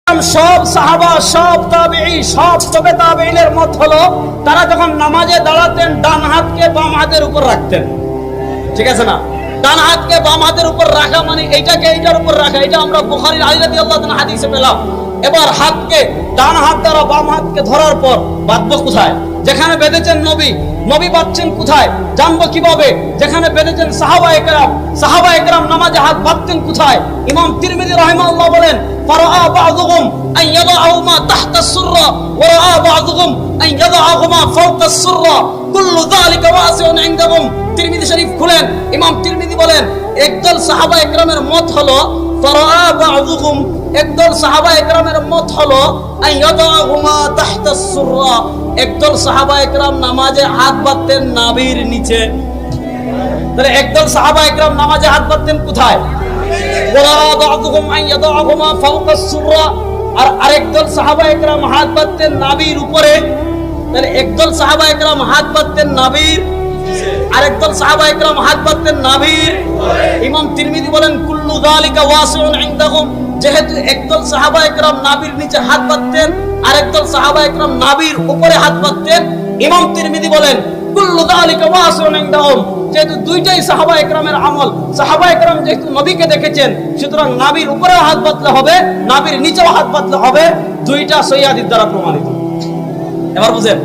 সব সাহাবা, সব তাবেঈ, সব তবে তাবেঈনের মত হলো তারা যখন নামাজে দাঁড়াতেন ডান হাতকে বাম হাতের উপর রাখতেন। ঠিক আছে না? ডান হাতকে বাম হাতের উপর রাখা মানে এইটাকে এইটার উপর রাখা। এটা আমরা বুখারীর আলী রাদিয়াল্লাহু তাআলা হাদিসে পেলাম। এবার হাতকে ডান হাত দ্বারা বাম হাতকে ধরার পর বাঁধবো কোথায়? যেখানে বেঁধেছেন নবী, নবী বাঁধছেন কোথায়? জানবো কিভাবে? যেখানে বেঁধেছেন সাহাবায়ে কেরাম, সাহাবায়ে কেরাম নামাজে হাত বাঁধতেন কোথায়? ইমাম তিরমিজি রাহিমাহুল্লাহ বলেন ফারাআ বা'যুহুম আন ইয়াদাউমা তাহতা আস-সুররা ওয়া রাআ বা'যুহুম আন ইয়াদাউমা ফাওকা আস-সুররা কুল্লু যালিকা ওয়াসিউন ইনদাহুম। তিরমিজি শরীফ খুলেন, ইমাম তিরমিজি বলেন একদল সাহাবায়ে কেরামের মত হলো ফারাআ বা'যুহুম, একদল সাহাবায়ে কেরামের মত হলো আন ইয়াদাউমা তাহতা আস-সুররা, একদল সাহাবায়ে কেরাম নামাজে হাত বাঁধতেন নাভির নিচে। তাহলে একদল সাহাবায়ে কেরাম নামাজে হাত বাঁধতেন কোথায়? আর আরেকদল সাহাবায়ে কেরাম হাত বাঁধতেন নাভির উপরে। তাহলে একদল সাহাবায়ে কেরাম হাত বাঁধতেন নাভির, আরেকদল সাহাবায়ে কেরাম হাত বাঁধতেন নাভির। ইমাম তিরমিজি বলেন কুল্লু যালিকা ওয়াসিউন ইনদাহুম, যেহেতু একদল সাহাবায়ে কেরাম নাভির নিচে হাত বাঁধতেন, আরেকদল সাহাবায়ে কেরাম নাভির উপরে হাত বাঁধতেন, ইমাম তিরমিজি বলেন কুল্লু যালিকা ওয়াসিউন ইনদাহুম, যেহেতু দুইটাই সাহাবায়ে কেরামের আমল, সাহাবায়ে কেরাম যেহেতু নবীকে দেখেছেন, সুতরাং নাভির উপরেও হাত বাঁধলে হবে, নাভির নিচেও হাত বাঁধলে হবে, দুইটা সহিহ হাদিস দ্বারা প্রমাণিত। এবার বুঝেন?